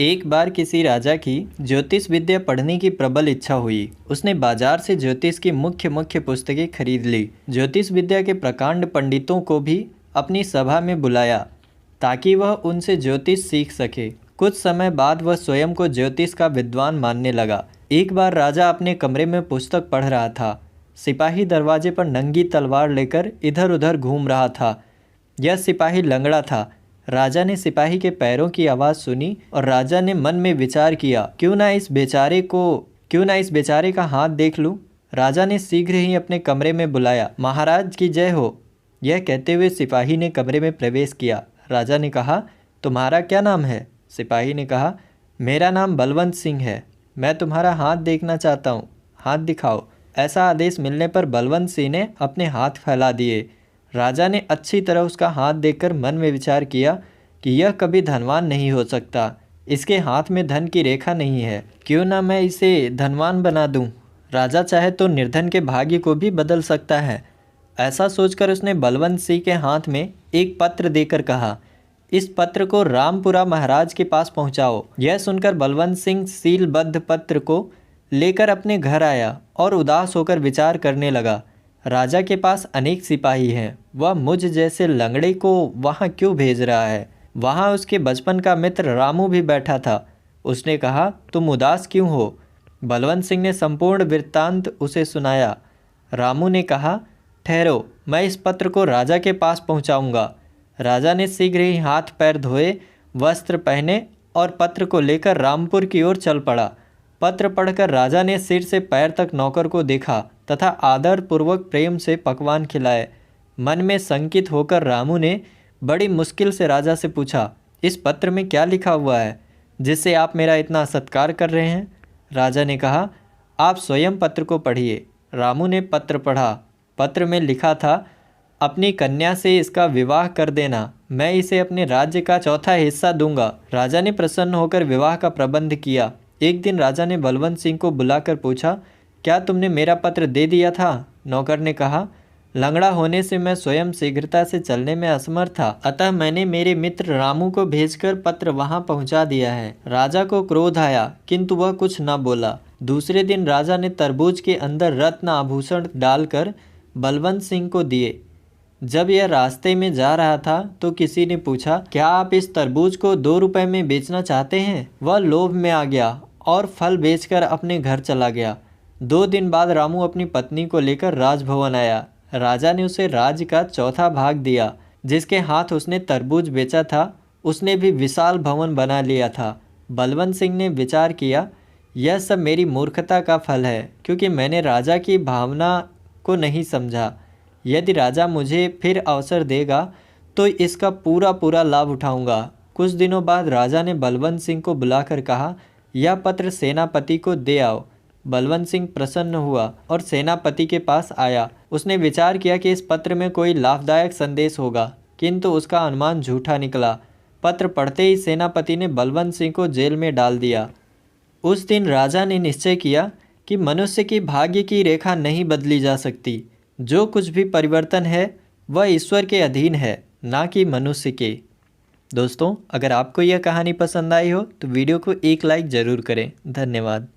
एक बार किसी राजा की ज्योतिष विद्या पढ़ने की प्रबल इच्छा हुई। उसने बाजार से ज्योतिष की मुख्य मुख्य पुस्तकें खरीद ली। ज्योतिष विद्या के प्रकांड पंडितों को भी अपनी सभा में बुलाया ताकि वह उनसे ज्योतिष सीख सके। कुछ समय बाद वह स्वयं को ज्योतिष का विद्वान मानने लगा। एक बार राजा अपने कमरे में पुस्तक पढ़ रहा था। सिपाही दरवाजे पर नंगी तलवार लेकर इधर उधर घूम रहा था। यह सिपाही लंगड़ा था। राजा ने सिपाही के पैरों की आवाज़ सुनी और राजा ने मन में विचार किया, क्यों ना इस बेचारे का हाथ देख लूं। राजा ने शीघ्र ही अपने कमरे में बुलाया। महाराज की जय हो। यह कहते हुए सिपाही ने कमरे में प्रवेश किया। राजा ने कहा, तुम्हारा क्या नाम है? सिपाही ने कहा, मेरा नाम बलवंत सिंह है। मैं तुम्हारा हाथ देखना चाहता हूँ, हाथ दिखाओ। ऐसा आदेश मिलने पर बलवंत सिंह ने अपने हाथ फैला दिए। राजा ने अच्छी तरह उसका हाथ देखकर मन में विचार किया कि यह कभी धनवान नहीं हो सकता। इसके हाथ में धन की रेखा नहीं है। क्यों ना मैं इसे धनवान बना दूं। राजा चाहे तो निर्धन के भाग्य को भी बदल सकता है। ऐसा सोचकर उसने बलवंत सिंह के हाथ में एक पत्र देकर कहा, इस पत्र को रामपुरा महाराज के पास पहुंचाओ। यह सुनकर बलवंत सिंह सीलबद्ध पत्र को लेकर अपने घर आया और उदास होकर विचार करने लगा। राजा के पास अनेक सिपाही हैं, वह मुझ जैसे लंगड़े को वहाँ क्यों भेज रहा है? वहाँ उसके बचपन का मित्र रामू भी बैठा था। उसने कहा, तुम उदास क्यों हो? बलवंत सिंह ने संपूर्ण वृत्तांत उसे सुनाया। रामू ने कहा, ठहरो, मैं इस पत्र को राजा के पास पहुँचाऊँगा। राजा ने शीघ्र ही हाथ पैर धोए, वस्त्र पहने और पत्र को लेकर रामपुर की ओर चल पड़ा। पत्र पढ़कर राजा ने सिर से पैर तक नौकर को देखा तथा आदरपूर्वक प्रेम से पकवान खिलाए। मन में शंकित होकर रामू ने बड़ी मुश्किल से राजा से पूछा, इस पत्र में क्या लिखा हुआ है जिससे आप मेरा इतना सत्कार कर रहे हैं? राजा ने कहा, आप स्वयं पत्र को पढ़िए। रामू ने पत्र पढ़ा। पत्र में लिखा था, अपनी कन्या से इसका विवाह कर देना, मैं इसे अपने राज्य का चौथा हिस्सा दूंगा। राजा ने प्रसन्न होकर विवाह का प्रबंध किया। एक दिन राजा ने बलवंत सिंह को बुलाकर पूछा, क्या तुमने मेरा पत्र दे दिया था? नौकर ने कहा, लंगड़ा होने से मैं स्वयं शीघ्रता से चलने में असमर्थ था, अतः मैंने मेरे मित्र रामू को भेजकर पत्र वहां पहुंचा दिया है। राजा को क्रोध आया किंतु वह कुछ न बोला। दूसरे दिन राजा ने तरबूज के अंदर रत्न आभूषण डालकर बलवंत सिंह को दिए। जब यह रास्ते में जा रहा था तो किसी ने पूछा, क्या आप इस तरबूज को 2 रुपए में बेचना चाहते हैं? वह लोभ में आ गया और फल बेचकर अपने घर चला गया। 2 दिन बाद रामू अपनी पत्नी को लेकर राजभवन आया। राजा ने उसे राज्य का चौथा भाग दिया। जिसके हाथ उसने तरबूज बेचा था उसने भी विशाल भवन बना लिया था। बलवंत सिंह ने विचार किया, यह सब मेरी मूर्खता का फल है, क्योंकि मैंने राजा की भावना को नहीं समझा। यदि राजा मुझे फिर अवसर देगा तो इसका पूरा लाभ उठाऊंगा। कुछ दिनों बाद राजा ने बलवंत सिंह को बुलाकर कहा, यह पत्र सेनापति को दे आओ। बलवंत सिंह प्रसन्न हुआ और सेनापति के पास आया। उसने विचार किया कि इस पत्र में कोई लाभदायक संदेश होगा, किंतु उसका अनुमान झूठा निकला। पत्र पढ़ते ही सेनापति ने बलवंत सिंह को जेल में डाल दिया। उस दिन राजा ने निश्चय किया कि मनुष्य की भाग्य की रेखा नहीं बदली जा सकती। जो कुछ भी परिवर्तन है वह ईश्वर के अधीन है, ना कि मनुष्य के। दोस्तों, अगर आपको यह कहानी पसंद आई हो तो वीडियो को एक लाइक ज़रूर करें। धन्यवाद।